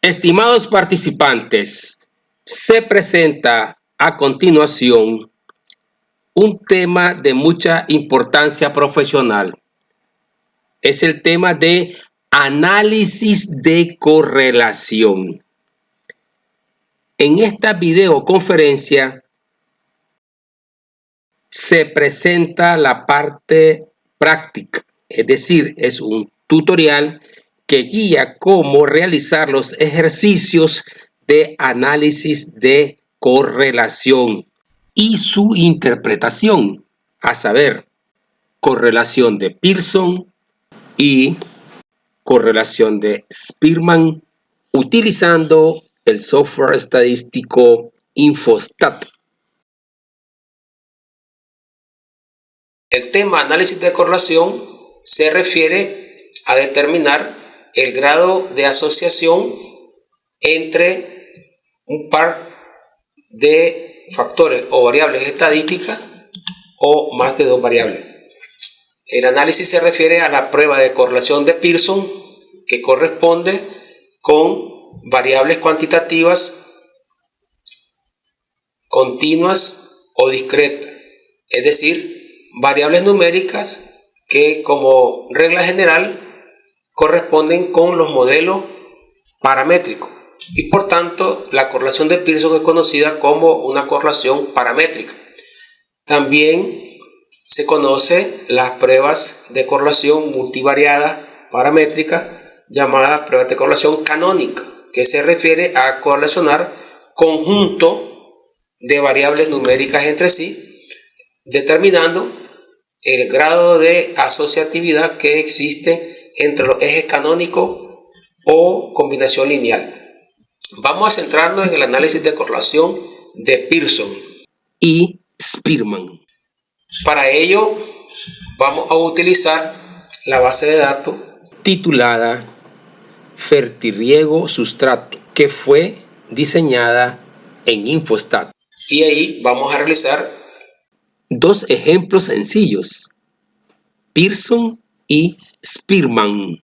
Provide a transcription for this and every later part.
Estimados participantes, se presenta a continuación un tema de mucha importancia profesional. Es el tema de análisis de correlación. En esta videoconferencia se presenta la parte práctica, es decir, es un tutorial que guía cómo realizar los ejercicios de análisis de correlación y su interpretación, a saber, correlación de Pearson y correlación de Spearman, utilizando el software estadístico Infostat. El tema análisis de correlación se refiere a determinar el grado de asociación entre un par de factores o variables estadísticas o más de dos variables. El análisis se refiere a la prueba de correlación de Pearson, que corresponde con variables cuantitativas continuas o discretas, es decir, variables numéricas que como regla general corresponden con los modelos paramétricos y por tanto la correlación de Pearson es conocida como una correlación paramétrica. También se conocen las pruebas de correlación multivariada paramétrica llamadas pruebas de correlación canónica, que se refiere a correlacionar conjunto de variables numéricas entre sí, determinando el grado de asociatividad que existe entre los ejes canónicos o combinación lineal. Vamos a centrarnos en el análisis de correlación de Pearson y Spearman. Para ello vamos a utilizar la base de datos titulada Fertirriego-Sustrato, que fue diseñada en Infostat. Y ahí vamos a realizar dos ejemplos sencillos, Pearson y Spearman.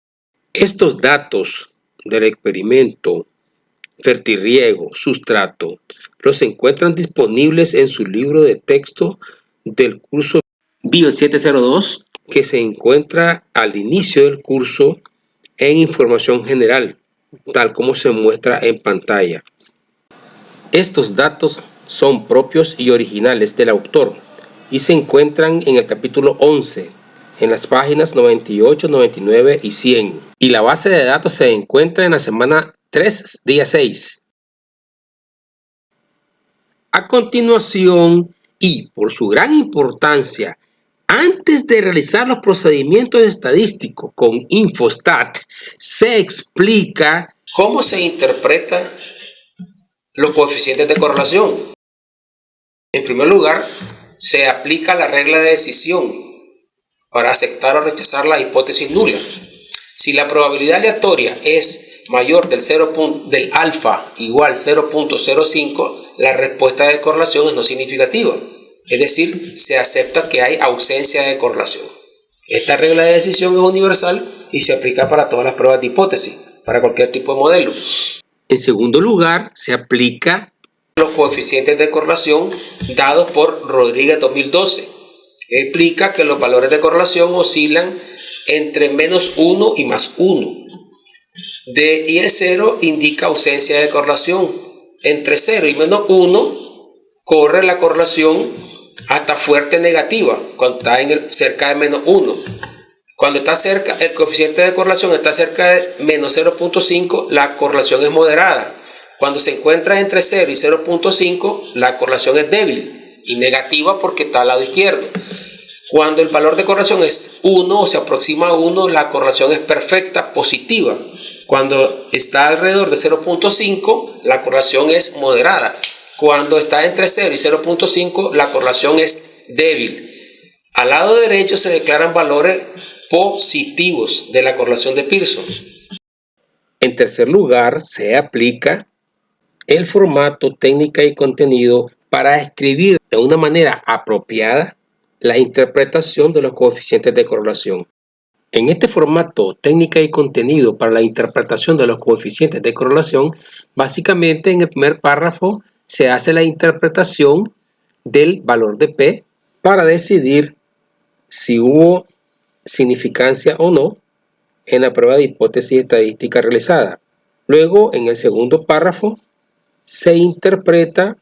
Estos datos del experimento Fertirriego-Sustrato los encuentran disponibles en su libro de texto del curso Bio 702, que se encuentra al inicio del curso en información general, tal como se muestra en pantalla. Estos datos son propios y originales del autor y se encuentran en el capítulo 11, en las páginas 98, 99 y 100. Y la base de datos se encuentra en la semana 3, día 6. A continuación, y por su gran importancia, antes de realizar los procedimientos estadísticos con Infostat, se explica cómo se interpretan los coeficientes de correlación. En primer lugar, se aplica la regla de decisión para aceptar o rechazar la hipótesis nula. Si la probabilidad aleatoria es mayor del alfa igual 0.05, la respuesta de correlación es no significativa. Es decir, se acepta que hay ausencia de correlación. Esta regla de decisión es universal y se aplica para todas las pruebas de hipótesis, para cualquier tipo de modelo. En segundo lugar, se aplica los coeficientes de correlación dados por Rodríguez 2012. Explica que los valores de correlación oscilan entre -1 y +1. Y el 0 indica ausencia de correlación. Entre 0 y -1 corre la correlación hasta fuerte negativa, cuando está cerca de -1. Cuando está cerca, el coeficiente de correlación está cerca de -0.5, la correlación es moderada. Cuando se encuentra entre 0 y 0.5, la correlación es débil y negativa porque está al lado izquierdo. Cuando el valor de correlación es 1 o se aproxima a 1, la correlación es perfecta, positiva. Cuando está alrededor de 0.5, la correlación es moderada. Cuando está entre 0 y 0.5, la correlación es débil. Al lado derecho se declaran valores positivos de la correlación de Pearson. En tercer lugar, se aplica el formato, técnica y contenido para escribir de una manera apropiada la interpretación de los coeficientes de correlación. En este formato, técnica y contenido para la interpretación de los coeficientes de correlación, básicamente en el primer párrafo se hace la interpretación del valor de P para decidir si hubo significancia o no en la prueba de hipótesis estadística realizada. Luego, en el segundo párrafo, se interpreta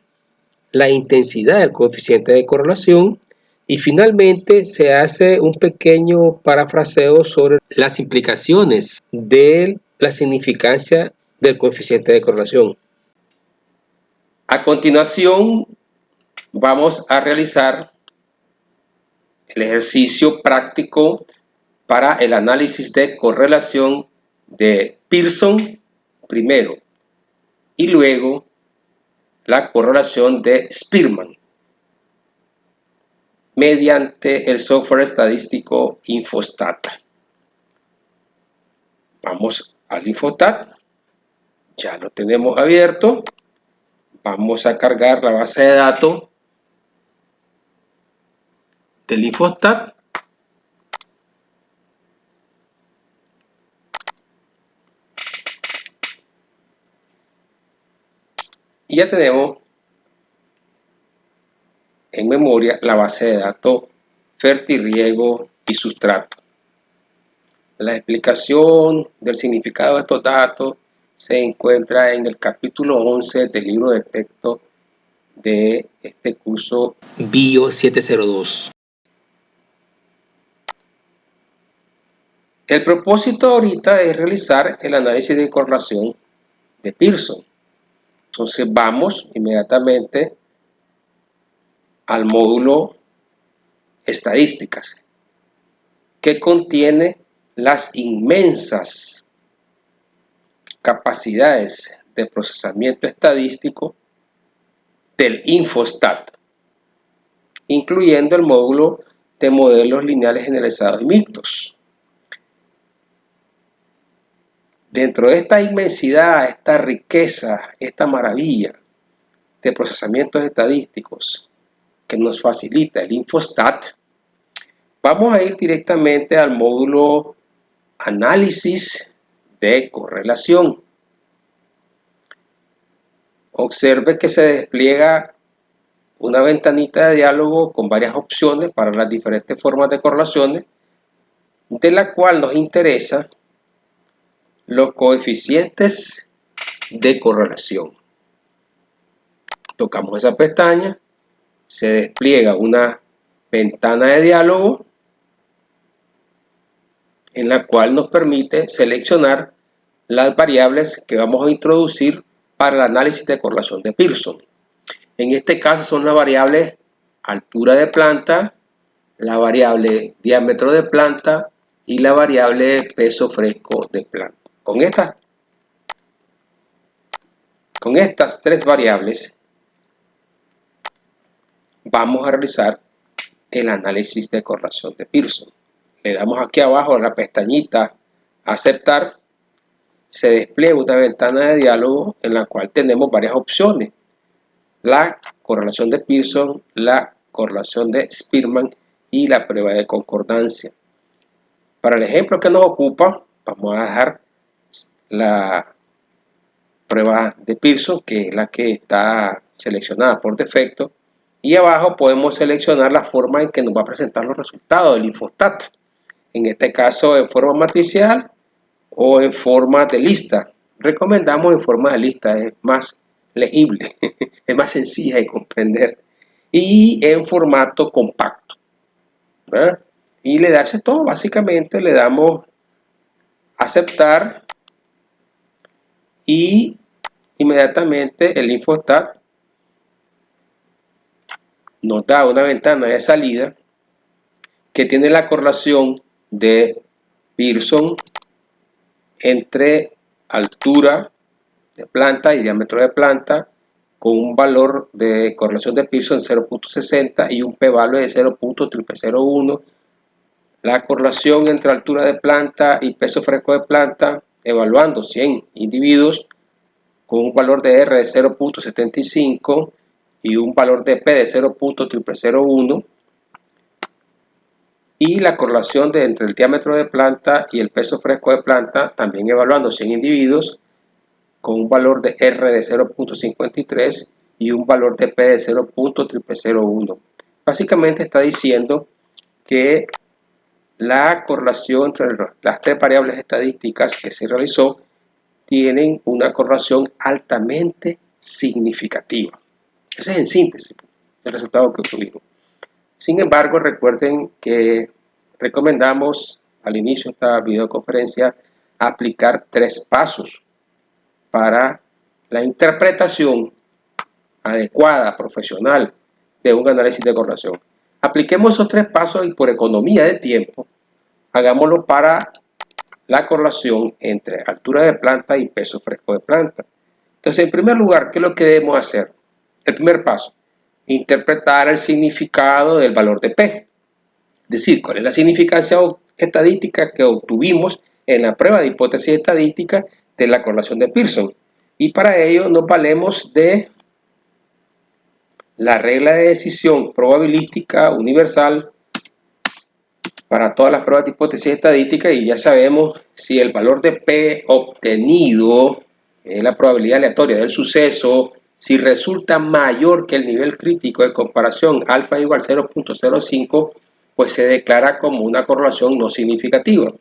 la intensidad del coeficiente de correlación y finalmente se hace un pequeño parafraseo sobre las implicaciones de la significancia del coeficiente de correlación. A continuación, vamos a realizar el ejercicio práctico para el análisis de correlación de Pearson primero y luego la correlación de Spearman mediante el software estadístico Infostat. Vamos al Infostat, ya lo tenemos abierto. Vamos a cargar la base de datos del Infostat. Y ya tenemos en memoria la base de datos fertirriego y sustrato. La explicación del significado de estos datos se encuentra en el capítulo 11 del libro de texto de este curso Bio 702. El propósito ahorita es realizar el análisis de correlación de Pearson. Entonces vamos inmediatamente al módulo estadísticas, que contiene las inmensas capacidades de procesamiento estadístico del Infostat, incluyendo el módulo de modelos lineales generalizados y mixtos. Dentro de esta inmensidad, esta riqueza, esta maravilla de procesamientos estadísticos que nos facilita el Infostat, vamos a ir directamente al módulo análisis de correlación. Observe que se despliega una ventanita de diálogo con varias opciones para las diferentes formas de correlaciones, de la cual nos interesa los coeficientes de correlación. Tocamos esa pestaña, se despliega una ventana de diálogo en la cual nos permite seleccionar las variables que vamos a introducir para el análisis de correlación de Pearson. En este caso son las variables altura de planta, la variable diámetro de planta y la variable peso fresco de planta. Con estas tres variables vamos a realizar el análisis de correlación de Pearson. Le damos aquí abajo a la pestañita aceptar, se despliega una ventana de diálogo en la cual tenemos varias opciones: la correlación de Pearson, la correlación de Spearman y la prueba de concordancia. Para el ejemplo que nos ocupa, vamos a dejar la prueba de Pearson, que es la que está seleccionada por defecto, y abajo podemos seleccionar la forma en que nos va a presentar los resultados del Infostat, en este caso en forma matricial o en forma de lista. Recomendamos en forma de lista, es más legible, es más sencilla de comprender, y en formato compacto, ¿verdad? Y le das todo, básicamente le damos aceptar y inmediatamente el Infostat nos da una ventana de salida que tiene la correlación de Pearson entre altura de planta y diámetro de planta, con un valor de correlación de Pearson 0.60 y un p-value de 0.0001. La correlación entre altura de planta y peso fresco de planta, evaluando 100 individuos con un valor de R de 0.75 y un valor de P de 0.0001. y la correlación entre el diámetro de planta y el peso fresco de planta, también evaluando 100 individuos con un valor de R de 0.53 y un valor de P de 0.0001. Básicamente está diciendo que la correlación entre las tres variables estadísticas que se realizó tienen una correlación altamente significativa. Ese es en síntesis el resultado que obtuvimos. Sin embargo, recuerden que recomendamos al inicio de esta videoconferencia aplicar 3 pasos para la interpretación adecuada, profesional, de un análisis de correlación. Apliquemos esos 3 pasos y por economía de tiempo, hagámoslo para la correlación entre altura de planta y peso fresco de planta. Entonces, en primer lugar, ¿qué es lo que debemos hacer? El primer paso, interpretar el significado del valor de P. Es decir, cuál es la significancia estadística que obtuvimos en la prueba de hipótesis estadística de la correlación de Pearson. Y para ello nos valemos de la regla de decisión probabilística universal para todas las pruebas de hipótesis estadística, y ya sabemos si el valor de P obtenido en la probabilidad aleatoria del suceso, si resulta mayor que el nivel crítico de comparación alfa igual 0.05, pues se declara como una correlación no significativa.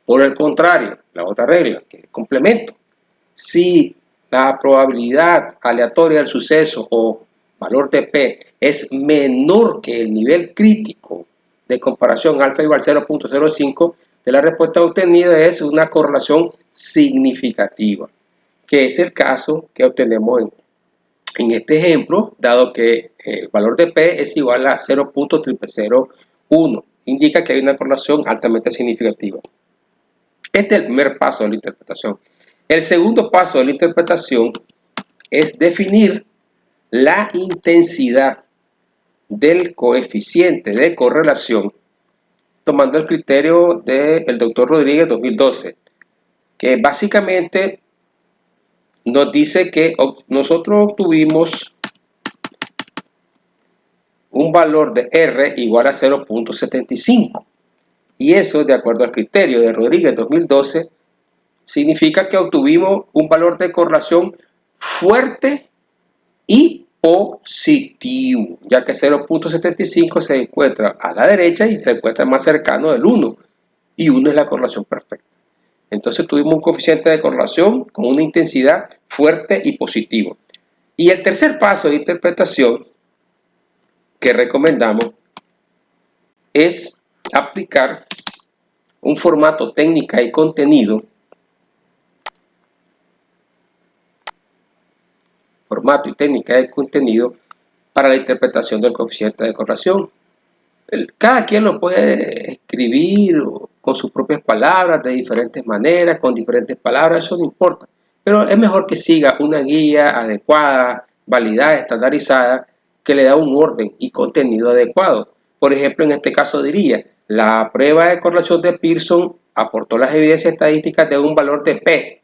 Por el contrario, la otra regla, que es complemento, si la probabilidad aleatoria del suceso o valor de P es menor que el nivel crítico de comparación alfa igual 0.05, de la respuesta obtenida es una correlación significativa, que es el caso que obtenemos en este ejemplo, dado que el valor de P es igual a 0.0001. Indica que hay una correlación altamente significativa. Este es el primer paso de la interpretación. El segundo paso de la interpretación es definir la intensidad del coeficiente de correlación tomando el criterio del doctor Rodríguez 2012, que básicamente nos dice que nosotros obtuvimos un valor de R igual a 0.75, y eso, de acuerdo al criterio de Rodríguez 2012, significa que obtuvimos un valor de correlación fuerte y positivo, ya que 0.75 se encuentra a la derecha y se encuentra más cercano del 1, y 1 es la correlación perfecta. Entonces tuvimos un coeficiente de correlación con una intensidad fuerte y positivo. Y el tercer paso de interpretación que recomendamos es aplicar un formato técnica y contenido, para la interpretación del coeficiente de correlación. Cada quien lo puede escribir con sus propias palabras, de diferentes maneras, con diferentes palabras, eso no importa. Pero es mejor que siga una guía adecuada, validada, estandarizada, que le da un orden y contenido adecuado. Por ejemplo, en este caso diría, la prueba de correlación de Pearson aportó las evidencias estadísticas de un valor de P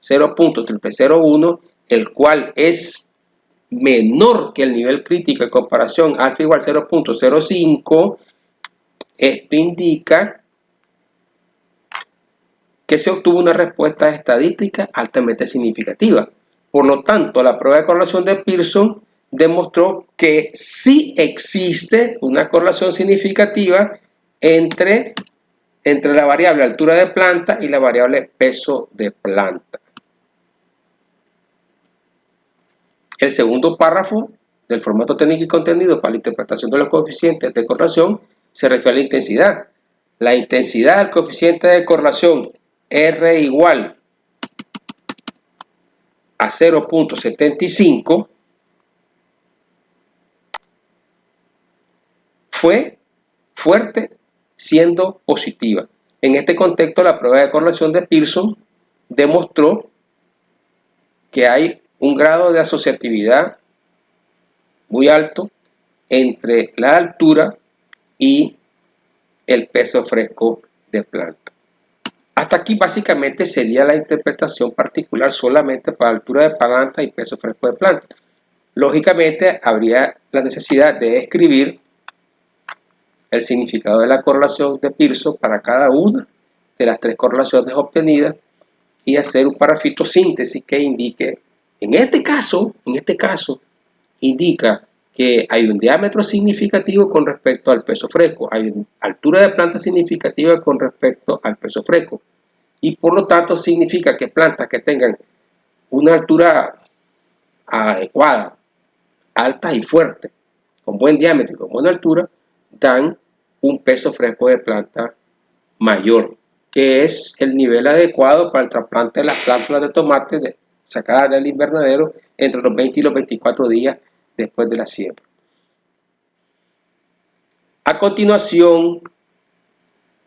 0.0001, el cual es menor que el nivel crítico de comparación alfa igual 0.05, esto indica que se obtuvo una respuesta estadística altamente significativa. Por lo tanto, la prueba de correlación de Pearson demostró que sí existe una correlación significativa entre la variable altura de planta y la variable peso de planta. El segundo párrafo del formato técnico y contenido para la interpretación de los coeficientes de correlación se refiere a la intensidad. La intensidad del coeficiente de correlación R igual a 0.75 fue fuerte siendo positiva. En este contexto, la prueba de correlación de Pearson demostró que hay un grado de asociatividad muy alto entre la altura y el peso fresco de planta. Hasta aquí básicamente sería la interpretación particular solamente para altura de planta y peso fresco de planta. Lógicamente habría la necesidad de escribir el significado de la correlación de Pearson para cada una de las 3 correlaciones obtenidas y hacer un parrafito síntesis que indique, en este caso, indica que hay un diámetro significativo con respecto al peso fresco, hay una altura de planta significativa con respecto al peso fresco, y por lo tanto significa que plantas que tengan una altura adecuada, alta y fuerte, con buen diámetro y con buena altura, dan un peso fresco de planta mayor, que es el nivel adecuado para el trasplante de las plántulas de tomate sacadas del invernadero entre los 20 y los 24 días después de la siembra. A continuación,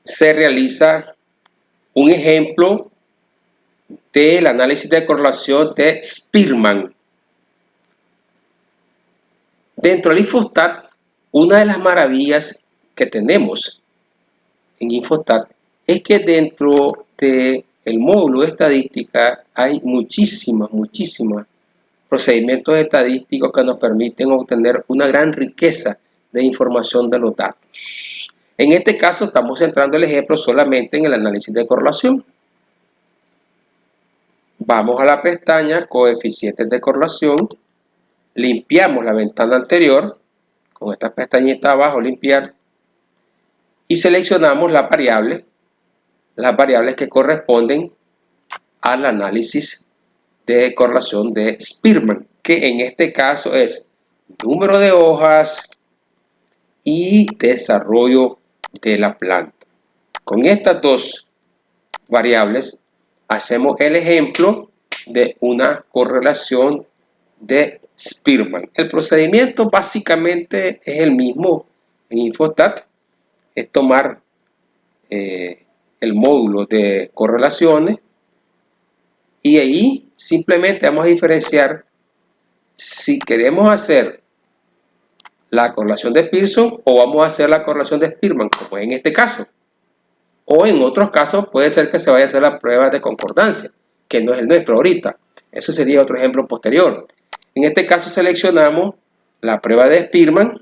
se realiza un ejemplo del análisis de correlación de Spearman. Dentro del Infostat, una de las maravillas que tenemos en Infostat es que dentro del módulo de estadística hay muchísimos procedimientos estadísticos que nos permiten obtener una gran riqueza de información de los datos. En este caso estamos centrando el ejemplo solamente en el análisis de correlación. Vamos a la pestaña coeficientes de correlación, limpiamos la ventana anterior, con esta pestañita abajo limpiar, y seleccionamos las variables que corresponden al análisis de correlación de Spearman, que en este caso es número de hojas y desarrollo de la planta. Con estas dos variables hacemos el ejemplo de una correlación de Spearman. El procedimiento básicamente es el mismo en Infostat, es tomar el módulo de correlaciones y ahí simplemente vamos a diferenciar si queremos hacer la correlación de Pearson o vamos a hacer la correlación de Spearman, como en este caso. O en otros casos puede ser que se vaya a hacer la prueba de concordancia, que no es el nuestro ahorita. Eso sería otro ejemplo posterior. En este caso seleccionamos la prueba de Spearman,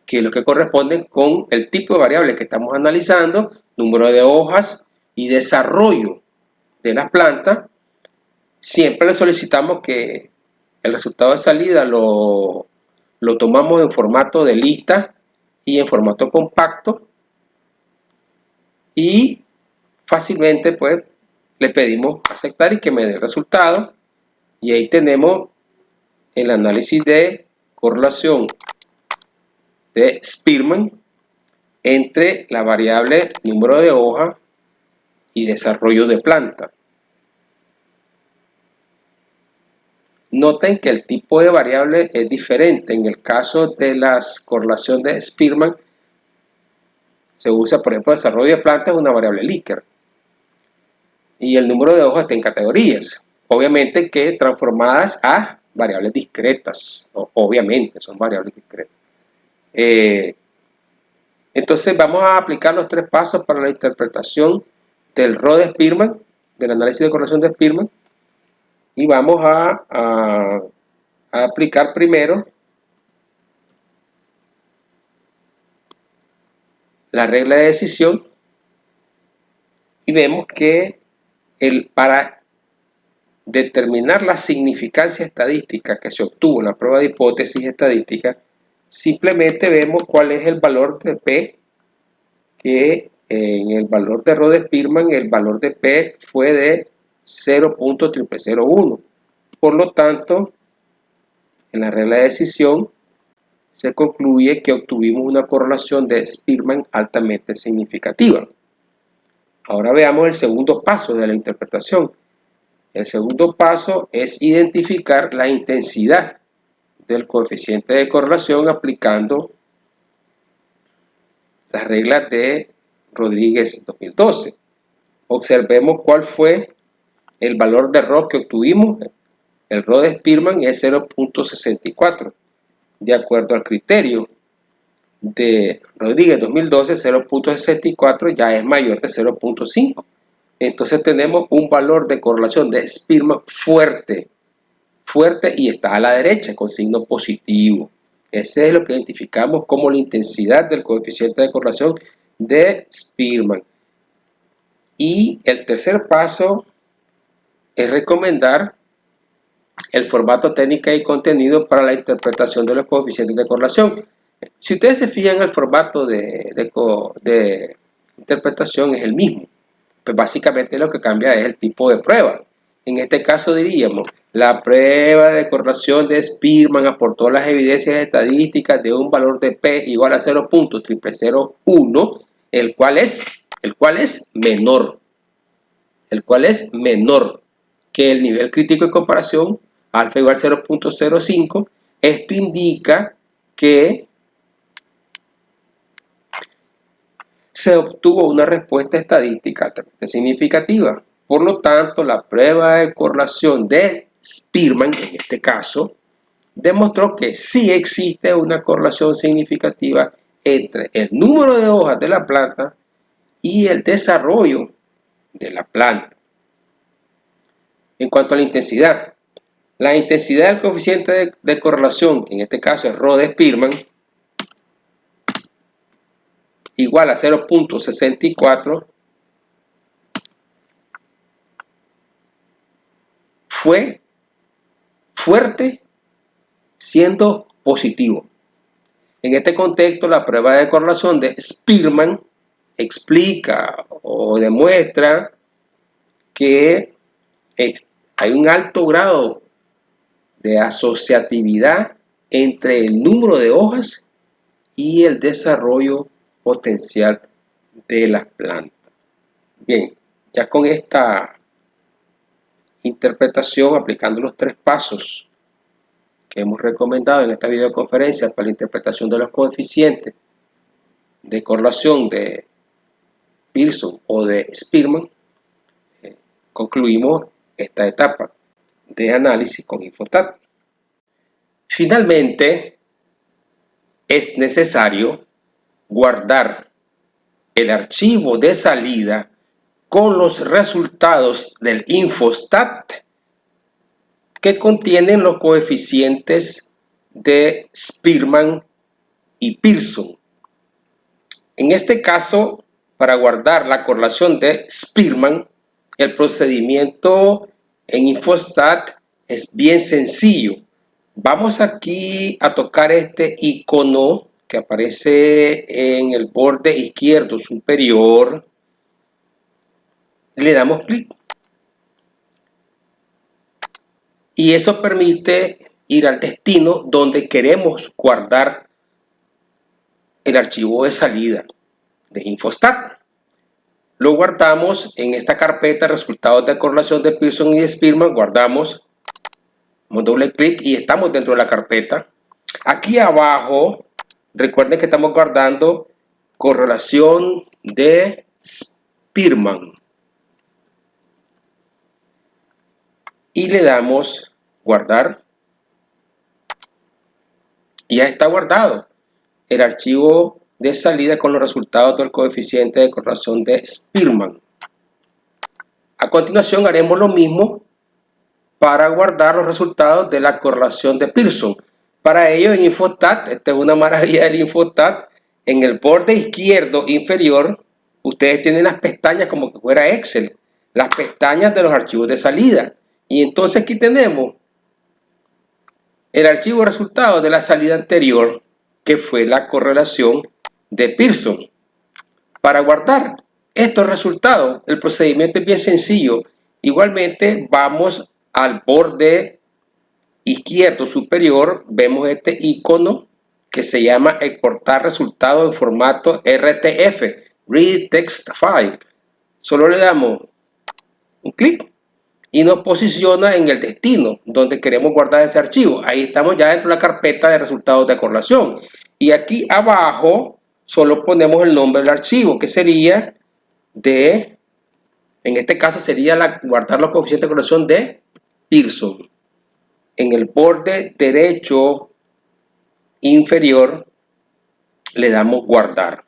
que es lo que corresponde con el tipo de variable que estamos analizando, número de hojas y desarrollo de la planta. Siempre le solicitamos que el resultado de salida lo tomamos en formato de lista y en formato compacto, y fácilmente pues le pedimos aceptar y que me dé el resultado, y ahí tenemos el análisis de correlación de Spearman entre la variable número de hoja y desarrollo de planta. Noten que el tipo de variable es diferente. En el caso de la correlación de Spearman se usa, por ejemplo, desarrollo de planta es una variable Likert y el número de hojas está en categorías, obviamente que transformadas a variables discretas, obviamente son variables discretas. Entonces vamos a aplicar los 3 pasos para la interpretación del RO de Spearman, del análisis de correlación de Spearman, y vamos a aplicar primero la regla de decisión, y vemos que para determinar la significancia estadística que se obtuvo en la prueba de hipótesis estadística, simplemente vemos cuál es el valor de P, que en el valor de RO de Spearman el valor de P fue de 0.0001. Por lo tanto, en la regla de decisión se concluye que obtuvimos una correlación de Spearman altamente significativa. Ahora veamos el segundo paso de la interpretación. El segundo paso es identificar la intensidad del coeficiente de correlación aplicando las reglas de Rodríguez 2012. Observemos cuál fue el valor de RO que obtuvimos. El RO de Spearman es 0.64. De acuerdo al criterio de Rodríguez 2012, 0.64 ya es mayor de 0.5. Entonces tenemos un valor de correlación de Spearman fuerte y está a la derecha con signo positivo. Ese es lo que identificamos como la intensidad del coeficiente de correlación de Spearman. Y el tercer paso es recomendar el formato, técnica y contenido para la interpretación de los coeficientes de correlación. Si ustedes se fijan, el formato de interpretación es el mismo. Pues básicamente lo que cambia es el tipo de prueba. En este caso diríamos, la prueba de correlación de Spearman aportó las evidencias estadísticas de un valor de P igual a 0.0001, el cual es menor. El cual es menor que el nivel crítico de comparación, alfa igual a 0.05. Esto indica que se obtuvo una respuesta estadística altamente significativa. Por lo tanto, la prueba de correlación de Spearman, en este caso, demostró que sí existe una correlación significativa entre el número de hojas de la planta y el desarrollo de la planta. En cuanto a la intensidad del coeficiente de correlación, que en este caso es Rho de Spearman, igual a 0.64, fue fuerte siendo positivo. En este contexto, la prueba de correlación de Spearman explica o demuestra que hay un alto grado de asociatividad entre el número de hojas y el desarrollo potencial de las plantas. Bien, ya con esta interpretación, aplicando los 3 pasos que hemos recomendado en esta videoconferencia para la interpretación de los coeficientes de correlación de Pearson o de Spearman, concluimos esta etapa de análisis con Infostat. Finalmente, es necesario guardar el archivo de salida con los resultados del Infostat que contienen los coeficientes de Spearman y Pearson. En este caso, para guardar la correlación de Spearman, el procedimiento en Infostat es bien sencillo. Vamos aquí a tocar este icono que aparece en el borde izquierdo superior. Le damos clic. Y eso permite ir al destino donde queremos guardar el archivo de salida de Infostat. Lo guardamos en esta carpeta, resultados de correlación de Pearson y de Spearman. Guardamos, damos doble clic y estamos dentro de la carpeta. Aquí abajo, recuerden que estamos guardando correlación de Spearman. Y le damos guardar. Y ya está guardado el archivo de salida con los resultados del coeficiente de correlación de Spearman. A continuación haremos lo mismo para guardar los resultados de la correlación de Pearson. Para ello en Infostat, esta es una maravilla del Infostat, en el borde izquierdo inferior ustedes tienen las pestañas como que fuera Excel, las pestañas de los archivos de salida. Y entonces aquí tenemos el archivo de resultados de la salida anterior, que fue la correlación de Pearson. Para guardar estos resultados, el procedimiento es bien sencillo. Igualmente, vamos al borde izquierdo superior, vemos este icono que se llama exportar resultados en formato RTF, Read Text File. Solo le damos un clic y nos posiciona en el destino donde queremos guardar ese archivo. Ahí estamos ya dentro de la carpeta de resultados de correlación. Y aquí abajo solo ponemos el nombre del archivo, que sería en este caso sería guardar los coeficientes de correlación de Pearson. En el borde derecho inferior le damos guardar.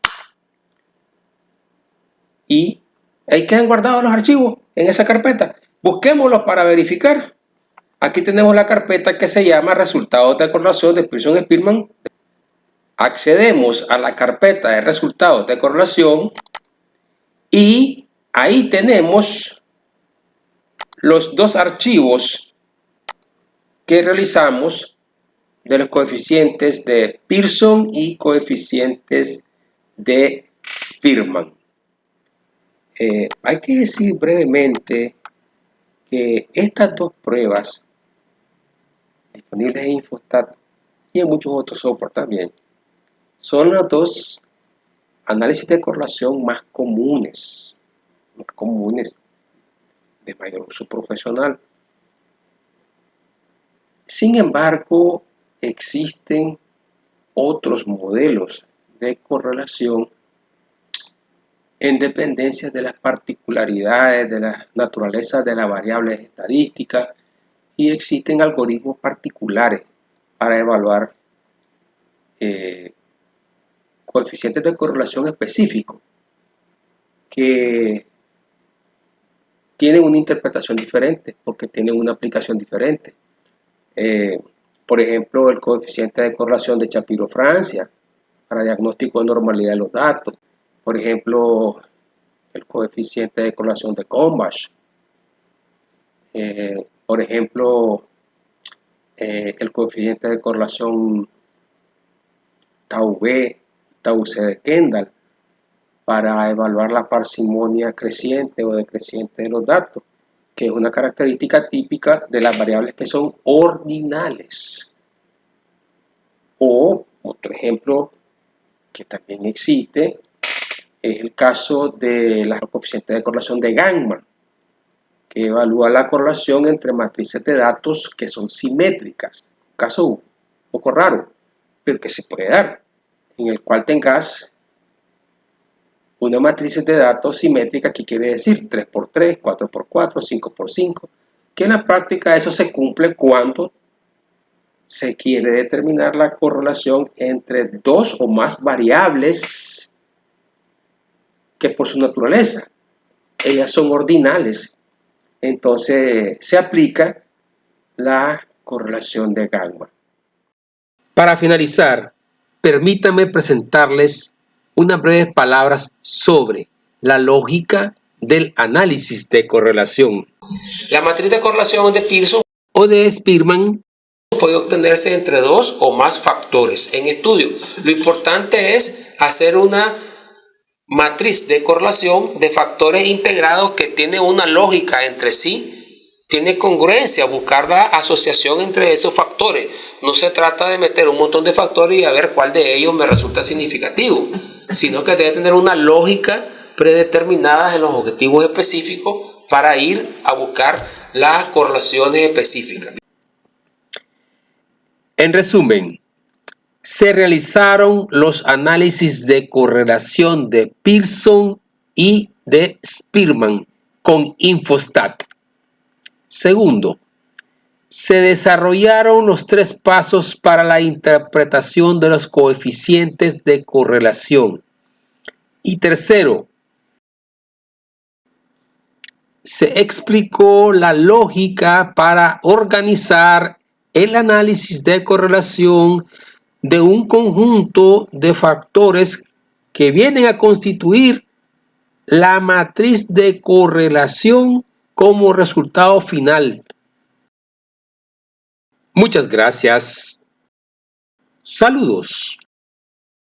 Y ahí quedan guardados los archivos en esa carpeta. Busquémoslos para verificar. Aquí tenemos la carpeta que se llama resultados de correlación de Pearson y Spearman. Accedemos a la carpeta de resultados de correlación y ahí tenemos los dos archivos que realizamos de los coeficientes de Pearson y coeficientes de Spearman. Hay que decir brevemente que estas dos pruebas disponibles en Infostat y en muchos otros software también son los dos análisis de correlación más comunes de mayor uso profesional. Sin embargo, existen otros modelos de correlación en dependencia de las particularidades de la naturaleza de las variables estadísticas y existen algoritmos particulares para evaluar coeficientes de correlación específicos que tienen una interpretación diferente porque tienen una aplicación diferente. Por ejemplo, el coeficiente de correlación de Shapiro-Francia para diagnóstico de normalidad de los datos. Por ejemplo, el coeficiente de correlación de Combach. Por ejemplo, el coeficiente de correlación Tau-B, Tau-C de Kendall para evaluar la parsimonia creciente o decreciente de los datos, que es una característica típica de las variables que son ordinales. O otro ejemplo que también existe es el caso de la coeficiente de correlación de Gangman, que evalúa la correlación entre matrices de datos que son simétricas. Un caso un poco raro, pero que se puede dar, en el cual tengas una matriz de datos simétrica, que quiere decir 3x3, 4x4, 5x5, que en la práctica eso se cumple cuando se quiere determinar la correlación entre dos o más variables que por su naturaleza, ellas son ordinales. Entonces se aplica la correlación de Gangman. Para finalizar, permítanme presentarles unas breves palabras sobre la lógica del análisis de correlación. La matriz de correlación de Pearson o de Spearman puede obtenerse entre dos o más factores en estudio. Lo importante es hacer una matriz de correlación de factores integrados que tiene una lógica entre sí, tiene congruencia, buscar la asociación entre esos factores. No se trata de meter un montón de factores y a ver cuál de ellos me resulta significativo, sino que debe tener una lógica predeterminada en los objetivos específicos para ir a buscar las correlaciones específicas. En resumen, se realizaron los análisis de correlación de Pearson y de Spearman con Infostat. Segundo, se desarrollaron los tres pasos para la interpretación de los coeficientes de correlación. Y tercero, se explicó la lógica para organizar el análisis de correlación de un conjunto de factores que vienen a constituir la matriz de correlación como resultado final. Muchas gracias. Saludos.